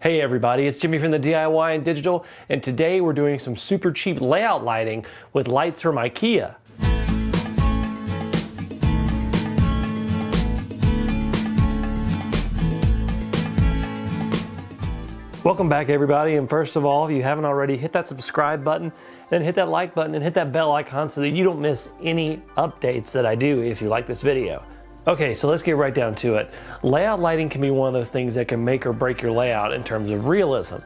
Hey everybody, it's Jimmy from the DIY and Digital, and today we're doing some super cheap layout lighting with lights from Ikea. Welcome back everybody, and first of all, if you haven't already, hit that subscribe button, then hit that like button and hit that bell icon so that you don't miss any updates that I do if you like this video. Okay, so let's get right down to it. Layout lighting can be one of those things that can make or break your layout in terms of realism.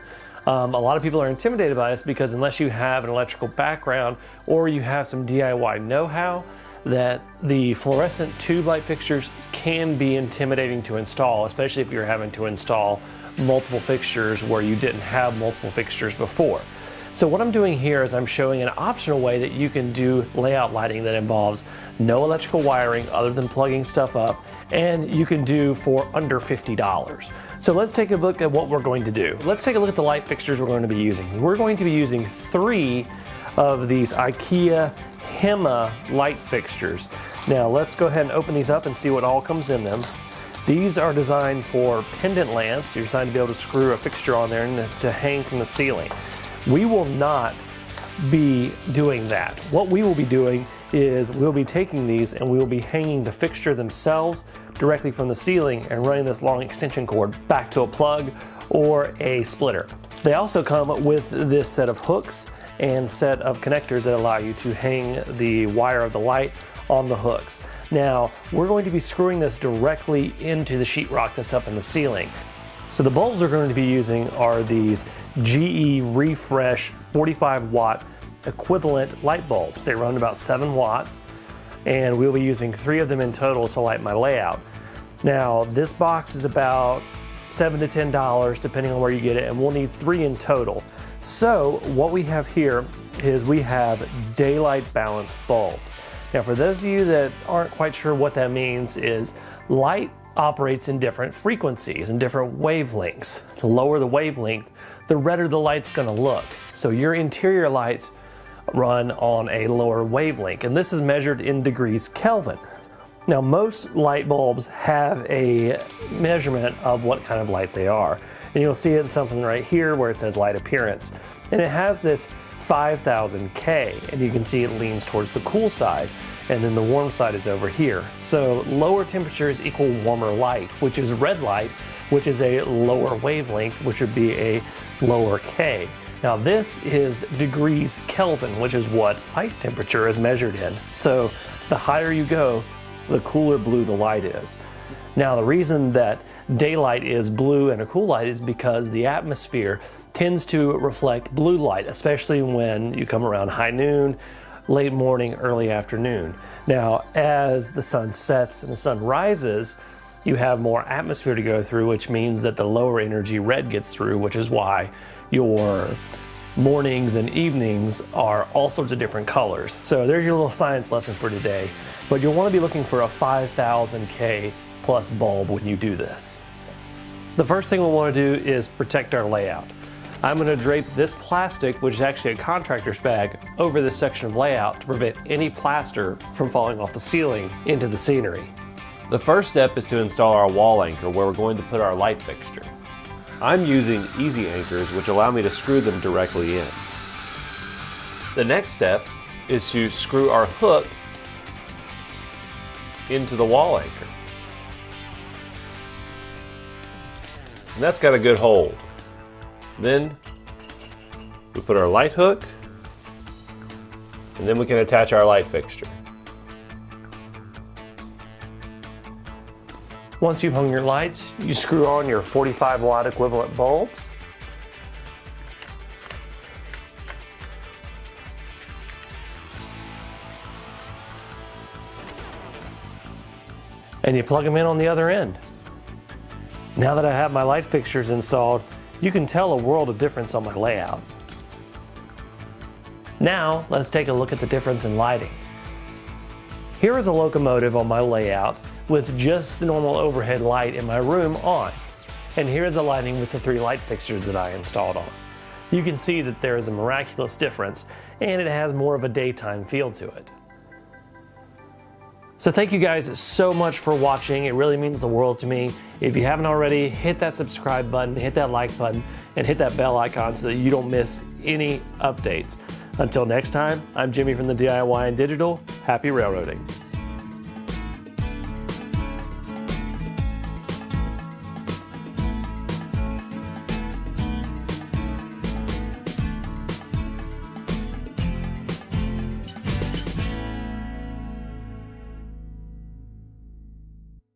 A lot of people are intimidated by this because unless you have an electrical background or you have some DIY know-how, that the fluorescent tube light fixtures can be intimidating to install, especially if you're having to install multiple fixtures where you didn't have multiple fixtures before. So what I'm doing here is I'm showing an optional way that you can do layout lighting that involves no electrical wiring other than plugging stuff up, and you can do for under $50. So let's take a look at what we're going to do. Let's take a look at the light fixtures we're going to be using. We're going to be using 3 of these Ikea HEMA light fixtures. Now let's go ahead and open these up and see what all comes in them. These are designed for pendant lamps. You're designed to be able to screw a fixture on there and to hang from the ceiling. We will not be doing that. What we will be doing is we'll be taking these and we will be hanging the fixture themselves directly from the ceiling and running this long extension cord back to a plug or a splitter. They also come with this set of hooks and set of connectors that allow you to hang the wire of the light on the hooks. Now, we're going to be screwing this directly into the sheetrock that's up in the ceiling. So the bulbs we're going to be using are these GE Refresh 45 watt equivalent light bulbs. They run about 7 watts, and we'll be using 3 of them in total to light my layout. Now, this box is about $7 to $10 depending on where you get it, and we'll need 3 in total. So what we have here is we have daylight balanced bulbs. Now, for those of you that aren't quite sure what that means, is light operates in different frequencies and different wavelengths. The lower the wavelength, the redder the light's gonna look. So your interior lights run on a lower wavelength, and this is measured in degrees Kelvin. Now, most light bulbs have a measurement of what kind of light they are. And you'll see it in something right here where it says light appearance. And it has this 5000 K, and you can see it leans towards the cool side, and then the warm side is over here. So lower temperatures equal warmer light, which is red light, which is a lower wavelength, which would be a lower K. Now this is degrees Kelvin, which is what light temperature is measured in. So the higher you go, the cooler blue the light is. Now the reason that daylight is blue and a cool light is because the atmosphere tends to reflect blue light, especially when you come around high noon, late morning, early afternoon. Now, as the sun sets and the sun rises, you have more atmosphere to go through, which means that the lower energy red gets through, which is why your mornings and evenings are all sorts of different colors. So there's your little science lesson for today. But you'll want to be looking for a 5000 K plus bulb when you do this. The first thing we'll want to do is protect our layout. I'm going to drape this plastic, which is actually a contractor's bag, over this section of layout to prevent any plaster from falling off the ceiling into the scenery. The first step is to install our wall anchor where we're going to put our light fixture. I'm using easy anchors which allow me to screw them directly in. The next step is to screw our hook into the wall anchor. And that's got a good hold. Then we put our light hook, and then we can attach our light fixture. Once you've hung your lights, you screw on your 45 watt equivalent bulbs. And you plug them in on the other end. Now that I have my light fixtures installed, you can tell a world of difference on my layout. Now, let's take a look at the difference in lighting. Here is a locomotive on my layout with just the normal overhead light in my room on. And here is the lighting with the 3 light fixtures that I installed on. You can see that there is a miraculous difference, and it has more of a daytime feel to it. So thank you guys so much for watching. It really means the world to me. If you haven't already, hit that subscribe button, hit that like button, and hit that bell icon so that you don't miss any updates. Until next time, I'm Jimmy from the DIY and Digital. Happy railroading.